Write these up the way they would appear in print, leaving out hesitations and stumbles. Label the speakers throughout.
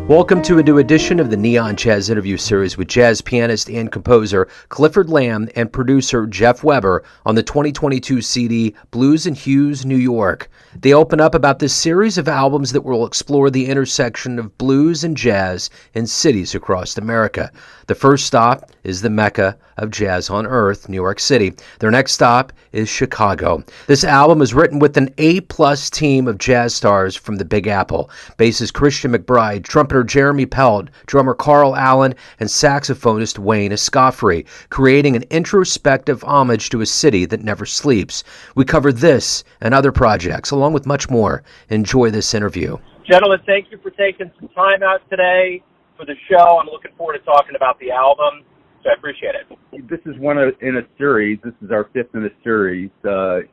Speaker 1: Welcome to a new edition of the Neon Jazz interview series with jazz pianist and composer Clifford Lamb and producer Jeff Weber on the 2022 CD Blues and Hues, New York. They open up about this series of albums that will explore the intersection of blues and jazz in cities across America. The first stop is the mecca of jazz on earth, New York City. Their next stop is Chicago. This album is written with an A-plus team of jazz stars from the Big Apple. Bassist Christian McBride, trumpeter Jeremy Pelt, drummer Carl Allen, and saxophonist Wayne Escoffery, creating an introspective homage to a city that never sleeps. We cover this and other projects, along with much more. Enjoy this interview.
Speaker 2: Gentlemen, thank you for taking some time out today for the show. I'm looking forward to talking about the album, so I appreciate it.
Speaker 3: This is one in a series. This is our fifth in a series,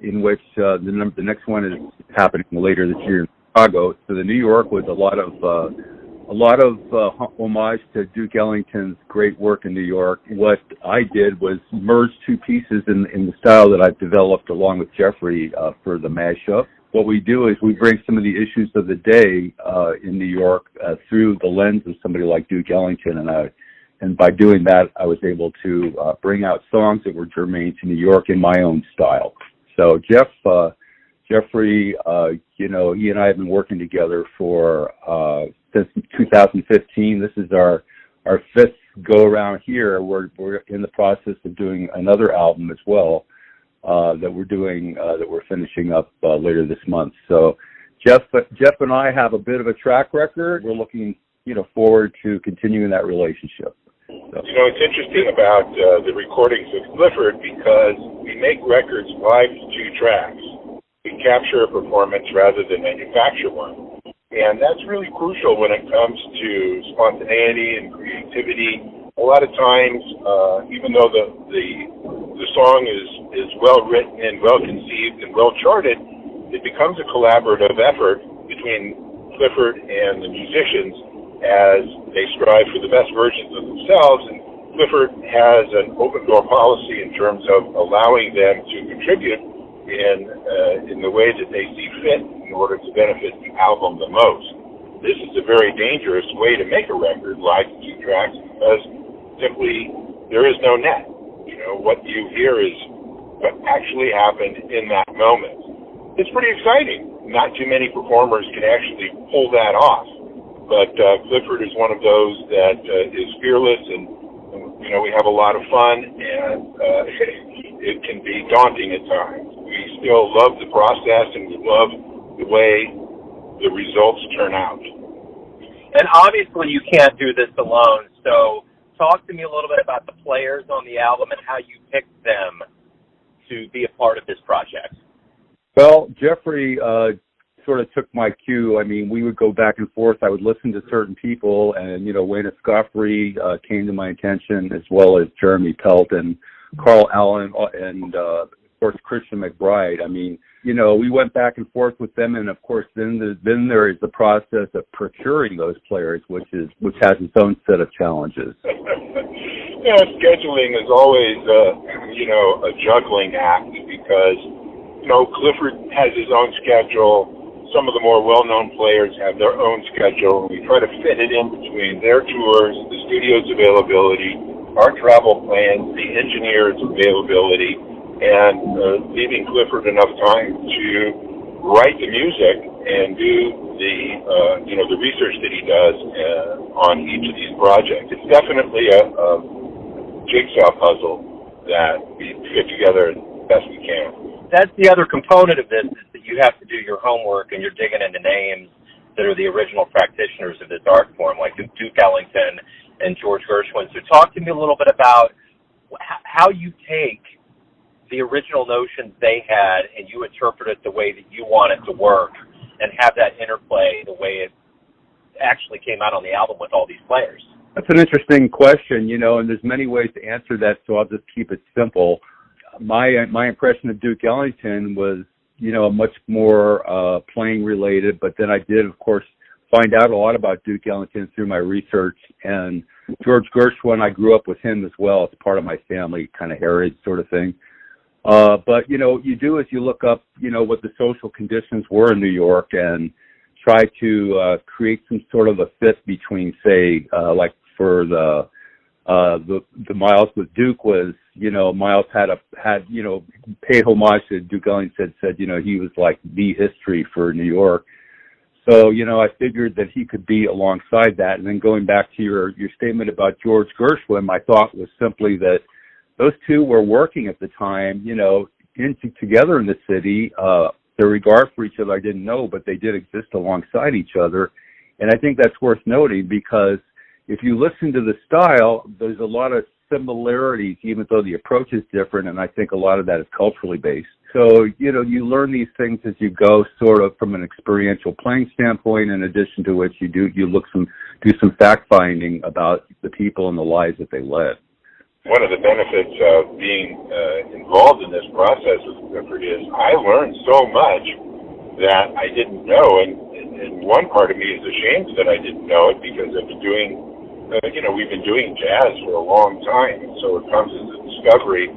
Speaker 3: in which the next one is happening later this year in Chicago. So the New York was a lot of homage to Duke Ellington's great work in New York. What I did was merge two pieces in the style that I've developed along with Jeffrey for the mashup. What we do is we bring some of the issues of the day in New York through the lens of somebody like Duke Ellington, and by doing that, I was able to bring out songs that were germane to New York in my own style. So Jeffrey, he and I have been working together for since 2015. This is our fifth go around here. We're in the process of doing another album as well that we're finishing up later this month. So Jeff and I have a bit of a track record. We're looking forward to continuing that relationship. So.
Speaker 4: It's interesting about the recordings of Clifford because we make records 5 to 2 tracks. We capture a performance rather than manufacture one. And that's really crucial when it comes to spontaneity and creativity. A lot of times, even though the song is well written and well conceived and well charted, it becomes a collaborative effort between Clifford and the musicians as they strive for the best versions of themselves. And Clifford has an open door policy in terms of allowing them to contribute in the way that they see fit in order to benefit the album the most. This is a very dangerous way to make a record like 2 tracks because simply there is no net. What you hear is what actually happened in that moment. It's pretty exciting. Not too many performers can actually pull that off. But Clifford is one of those that is fearless, and we have a lot of fun, and it can be daunting at times. We still love the process, and we love the way the results turn out.
Speaker 2: And obviously you can't do this alone, so talk to me a little bit about the players on the album and how you picked them to be a part of this project.
Speaker 3: Well, Jeffrey sort of took my cue. I mean, we would go back and forth. I would listen to certain people, and Wayne Escoffery came to my attention, as well as Jeremy Pelt and Carl Allen, and of course Christian McBride. I mean, we went back and forth with them, and of course, then there is the process of procuring those players, which has its own set of challenges.
Speaker 4: Scheduling is always a juggling act because Clifford has his own schedule. Some of the more well-known players have their own schedule. We try to fit it in between their tours, the studio's availability, our travel plans, the engineer's availability, and leaving Clifford enough time to write the music and do the research that he does on each of these projects. It's definitely a jigsaw puzzle that we fit together as best we can.
Speaker 2: That's the other component of this, is that you have to do your homework and you're digging into names that are the original practitioners of this art form, like Duke Ellington and George Gershwin. So talk to me a little bit about how you take the original notions they had and you interpret it the way that you want it to work and have that interplay the way it actually came out on the album with all these players.
Speaker 3: That's an interesting question, and there's many ways to answer that, so I'll just keep it simple. My impression of Duke Ellington was, much more playing related, but then I did, of course, find out a lot about Duke Ellington through my research. And George Gershwin, I grew up with him as well. It's part of my family kind of heritage sort of thing. But, you do as you look up, what the social conditions were in New York, and try to create some sort of a fit between, say, like for the Miles with Duke was, Miles had paid homage to Duke Ellington, said, he was like the history for New York. So, I figured that he could be alongside that. And then going back to your statement about George Gershwin, my thought was simply that those two were working at the time, together in the city. Their regard for each other I didn't know, but they did exist alongside each other. And I think that's worth noting because if you listen to the style, there's a lot of similarities, even though the approach is different, and I think a lot of that is culturally based. So, you learn these things as you go, sort of from an experiential playing standpoint, in addition to which you do some fact-finding about the people and the lives that they led.
Speaker 4: One of the benefits of being involved in this process with Clifford is I learned so much that I didn't know, and one part of me is ashamed that I didn't know it because I've been doing we've been doing jazz for a long time, and so it comes as a discovery,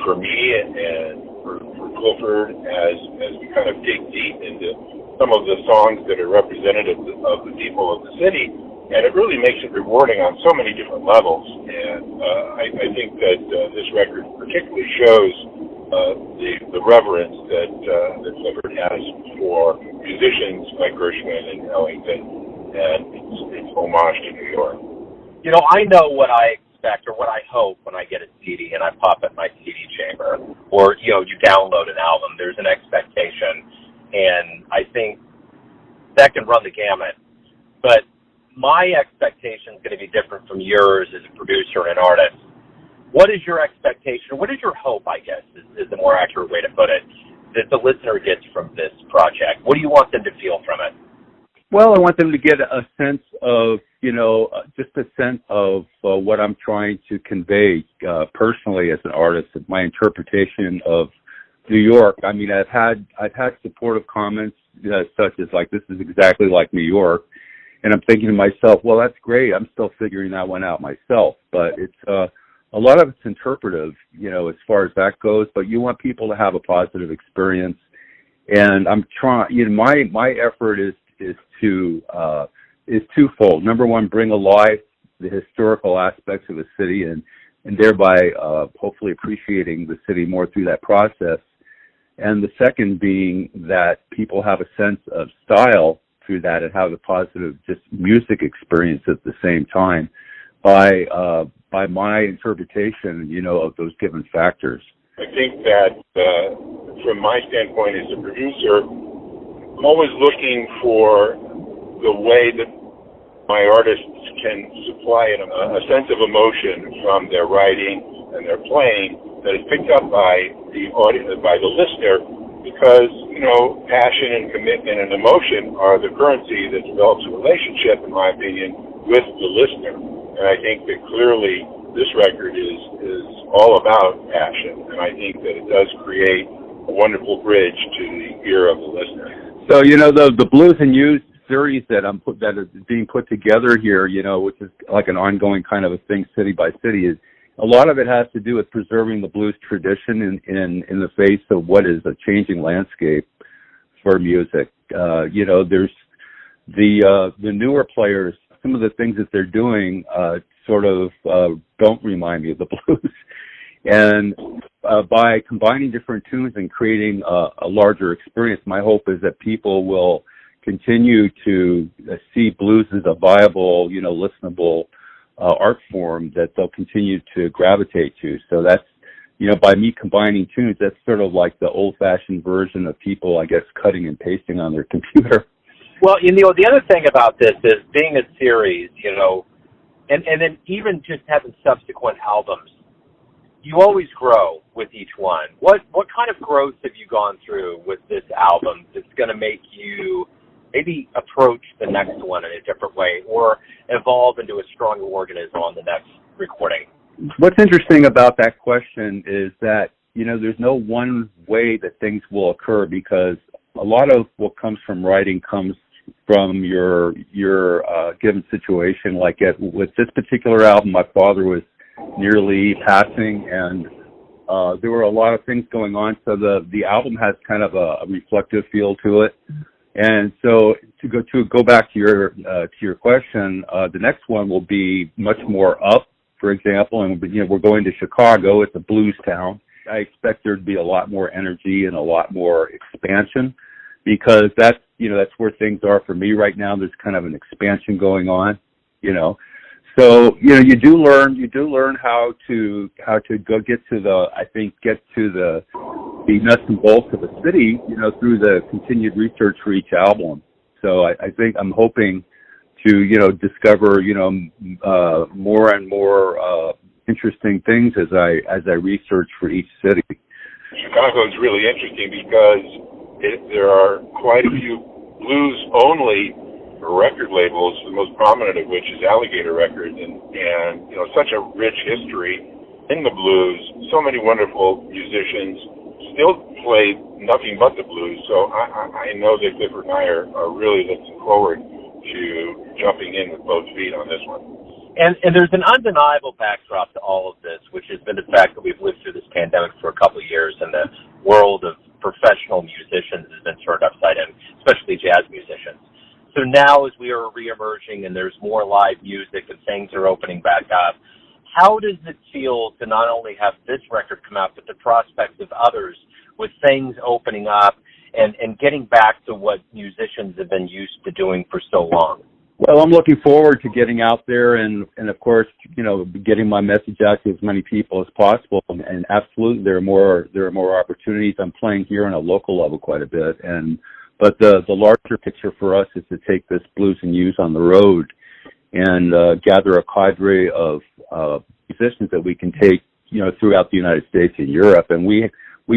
Speaker 4: for me and for Clifford as we kind of dig deep into some of the songs that are representative of the people of the city, and it really makes it rewarding on so many different levels. And I think that this record particularly shows the reverence that Clifford has for musicians like Gershwin and Ellington, and it's homage to New York.
Speaker 2: I know what I expect or what I hope when I get a CD and I pop it in my CD chamber, or you download an album. There's an expectation, and I think that can run the gamut. But my expectation is going to be different from yours as a producer and an artist. What is your expectation? What is your hope, I guess, is the more accurate way to put it, that the listener gets from this project? What do you want them to feel from it?
Speaker 3: Well, I want them to get a sense of, just a sense of what I'm trying to convey personally as an artist, my interpretation of New York. I mean, I've had supportive comments such as like, this is exactly like New York. And I'm thinking to myself, well, that's great. I'm still figuring that one out myself. But it's a lot of it's interpretive, as far as that goes. But you want people to have a positive experience. And I'm trying, my effort is twofold. Number one, bring alive the historical aspects of the city and thereby hopefully appreciating the city more through that process. And the second being that people have a sense of style through that and have a positive just music experience at the same time by my interpretation, of those given factors.
Speaker 4: I think that from my standpoint as a producer, I'm always looking for the way that my artists can supply a sense of emotion from their writing and their playing that is picked up by the audience, by the listener, because, passion and commitment and emotion are the currency that develops a relationship, in my opinion, with the listener. And I think that clearly this record is all about passion, and I think that it does create a wonderful bridge to the ear of the listener.
Speaker 3: So, the Blues and Hues series that is being put together here, which is like an ongoing kind of a thing, city by city, is a lot of it has to do with preserving the blues tradition in the face of what is a changing landscape for music. There's the newer players. Some of the things that they're doing sort of don't remind me of the blues. And by combining different tunes and creating a larger experience, my hope is that people will continue to see blues as a viable, listenable art form that they'll continue to gravitate to. So that's, by me combining tunes, that's sort of like the old-fashioned version of people, I guess, cutting and pasting on their computer.
Speaker 2: Well, the other thing about this is being a series, and then even just having subsequent albums, you always grow with each one. What kind of growth have you gone through with this album that's going to make you maybe approach the next one in a different way or evolve into a stronger organism on the next recording?
Speaker 3: What's interesting about that question is that, there's no one way that things will occur, because a lot of what comes from writing comes from your given situation. Like with this particular album, my father was nearly passing, and there were a lot of things going on. So the album has kind of a reflective feel to it. And so to go back to your question, the next one will be much more up, for example, and we're going to Chicago. It's a blues town. I expect there to be a lot more energy and a lot more expansion, because that's where things are for me right now. There's kind of an expansion going on, So you do learn how to go get to the nuts and bolts of a city, through the continued research for each album. So I think I'm hoping to discover more and more interesting things as I research for each city.
Speaker 4: Chicago is really interesting because there are quite a few blues-only record labels, the most prominent of which is Alligator Records, and such a rich history in the blues. So many wonderful musicians still play nothing but the blues. So I know that Clifford and I are really looking forward to jumping in with both feet on this one.
Speaker 2: And there's an undeniable backdrop to all of this, which has been the fact that we've lived through this pandemic for a couple of years, and the world of professional musicians has been turned upside down, especially jazz musicians. So now, as we are reemerging and there's more live music and things are opening back up, how does it feel to not only have this record come out, but the prospect of others with things opening up and getting back to what musicians have been used to doing for so long?
Speaker 3: Well, I'm looking forward to getting out there and of course, getting my message out to as many people as possible. And absolutely, there are more opportunities. I'm playing here on a local level quite a bit, but the larger picture for us is to take this Blues and Hues on the road and gather a cadre of musicians that we can take, throughout the United States and Europe. And we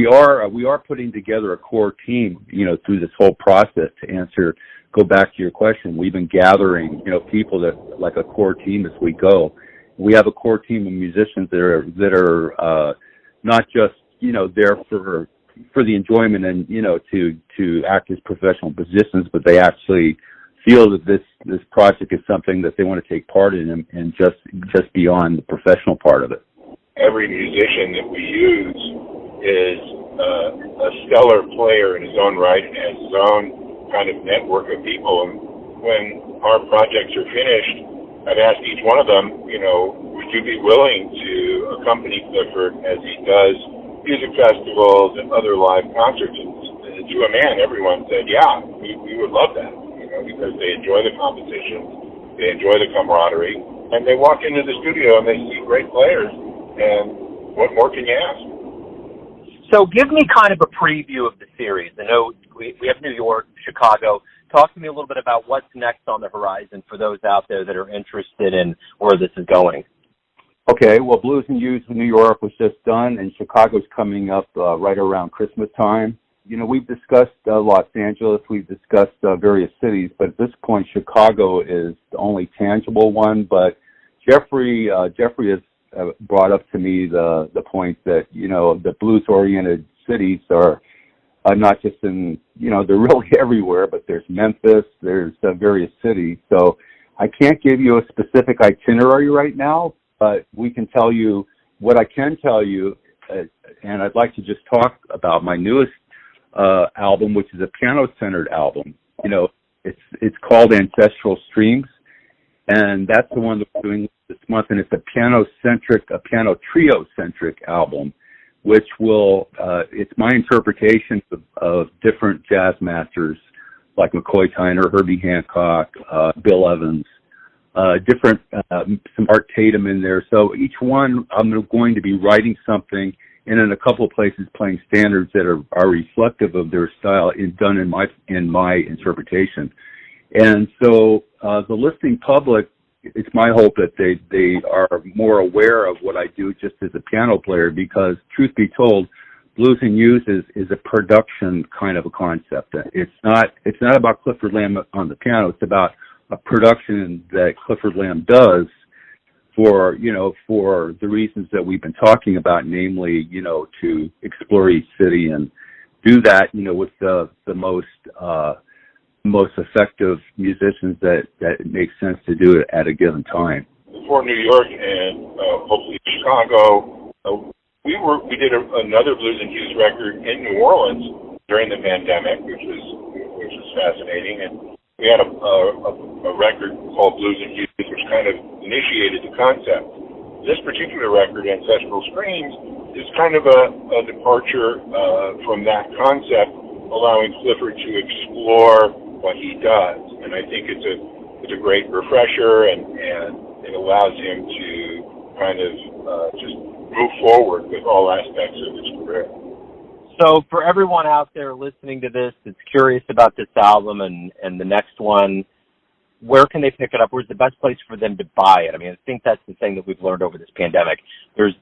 Speaker 3: are putting together a core team, through this whole process. To go back to your question, we've been gathering, people that like a core team as we go. We have a core team of musicians that are not just, there for the enjoyment and, to act as professional musicians, but they actually feel that this project is something that they want to take part in and just beyond the professional part of it.
Speaker 4: Every musician that we use is a stellar player in his own right and has his own kind of network of people. And when our projects are finished, I've asked each one of them, would you be willing to accompany Clifford as he does music festivals and other live concerts? And to a man, everyone said, yeah, we would love that, because they enjoy the competition, they enjoy the camaraderie, and they walk into the studio and they see great players, and what more can you ask?
Speaker 2: So give me kind of a preview of the series. I know we have New York, Chicago. Talk to me a little bit about what's next on the horizon for those out there that are interested in where this is going.
Speaker 3: Okay, well, Blues and Hues in New York was just done, and Chicago's coming up right around Christmas time. We've discussed Los Angeles, we've discussed various cities, but at this point, Chicago is the only tangible one. But Jeffrey has brought up to me the point that, the blues-oriented cities are not just in, they're really everywhere, but there's Memphis, there's various cities. So I can't give you a specific itinerary right now, but we can tell you what I can tell you, and I'd like to just talk about my newest album, which is a piano-centered album. It's called Ancestral Streams, and that's the one that we're doing this month, and it's a piano trio-centric album, which will, it's my interpretation of different jazz masters like McCoy Tyner, Herbie Hancock, Bill Evans, some Art Tatum in there. So each one, I'm going to be writing something, and in a couple of places playing standards that are reflective of their style done in my interpretation. And so the listening public, it's my hope that they are more aware of what I do just as a piano player, because truth be told, Blues and Hues is a production kind of a concept. It's not about Clifford Lamb on the piano. It's about a production that Clifford Lamb does for the reasons that we've been talking about, namely, to explore each city and do that, with the most effective musicians that it makes sense to do it at a given time.
Speaker 4: For New York and hopefully Chicago, we did another Blues and Hues record in New Orleans during the pandemic, which was fascinating. And we had a record called Blues and Hues, which kind of initiated the concept. This particular record, Ancestral Screams, is kind of a departure from that concept, allowing Clifford to explore what he does. And I think it's a great refresher, and it allows him to kind of just move forward with all aspects of his career.
Speaker 2: So for everyone out there listening to this that's curious about this album and the next one, where can they pick it up? Where's the best place for them to buy it? I mean, I think that's the thing that we've learned over this pandemic. There's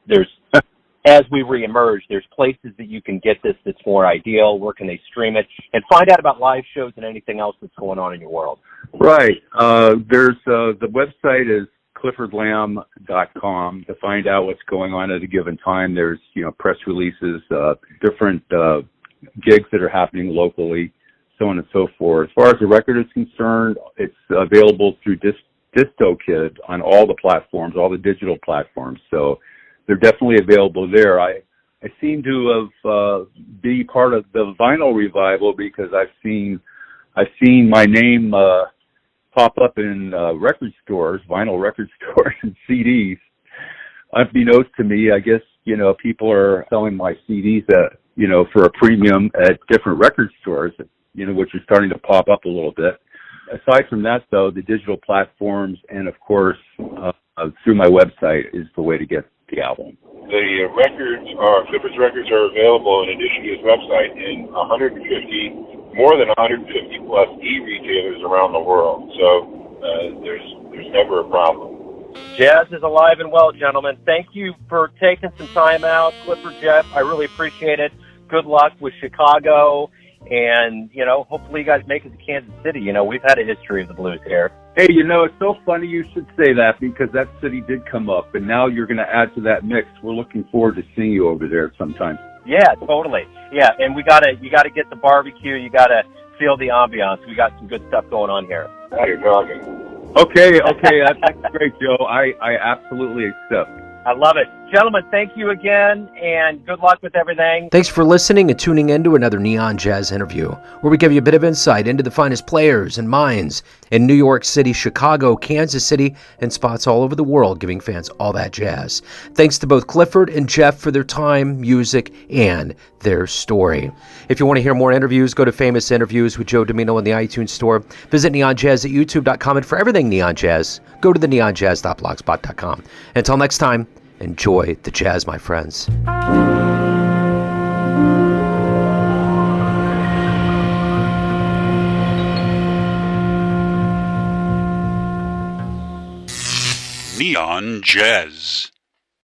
Speaker 2: as we reemerge, there's places that you can get this that's more ideal. Where can they stream it? And find out about live shows and anything else that's going on in your world.
Speaker 3: Right. There's the website is cliffordlamb.com to find out what's going on at a given time. There's, press releases, different gigs that are happening locally, so on and so forth. As far as the record is concerned, it's available through DistroKid on all the platforms, all the digital platforms. So they're definitely available there. I seem to have be part of the vinyl revival because I've seen my name pop up in record stores, vinyl record stores, and CDs. Unbeknownst to me, I guess, people are selling my CDs at, for a premium at different record stores, which are starting to pop up a little bit. Aside from that, though, the digital platforms and, of course, through my website is the way to get the album.
Speaker 4: The Clifford's records are available in addition to his website in more than 150 plus e-retailers around the world. So there's never a problem.
Speaker 2: Jazz is alive and well, gentlemen. Thank you for taking some time out, Clifford, Jeff. I really appreciate it. Good luck with Chicago. And, hopefully you guys make it to Kansas City. We've had a history of the blues here.
Speaker 3: Hey, it's so funny you should say that because that city did come up, and now you're going to add to that mix. We're looking forward to seeing you over there sometime.
Speaker 2: Yeah, totally. Yeah, and you gotta get the barbecue. You gotta feel the ambiance. We got some good stuff going on here.
Speaker 4: Now you're talking.
Speaker 3: Okay, that's great, Joe. I absolutely accept.
Speaker 2: I love it. Gentlemen, thank you again, and good luck with everything.
Speaker 1: Thanks for listening and tuning in to another Neon Jazz interview, where we give you a bit of insight into the finest players and minds in New York City, Chicago, Kansas City, and spots all over the world, giving fans all that jazz. Thanks to both Clifford and Jeff for their time, music, and their story. If you want to hear more interviews, go to Famous Interviews with Joe Domino in the iTunes Store. Visit neonjazz at youtube.com, and for everything Neon Jazz, go to the neonjazz.blogspot.com. Until next time, enjoy the jazz, my friends.
Speaker 5: Neon Jazz.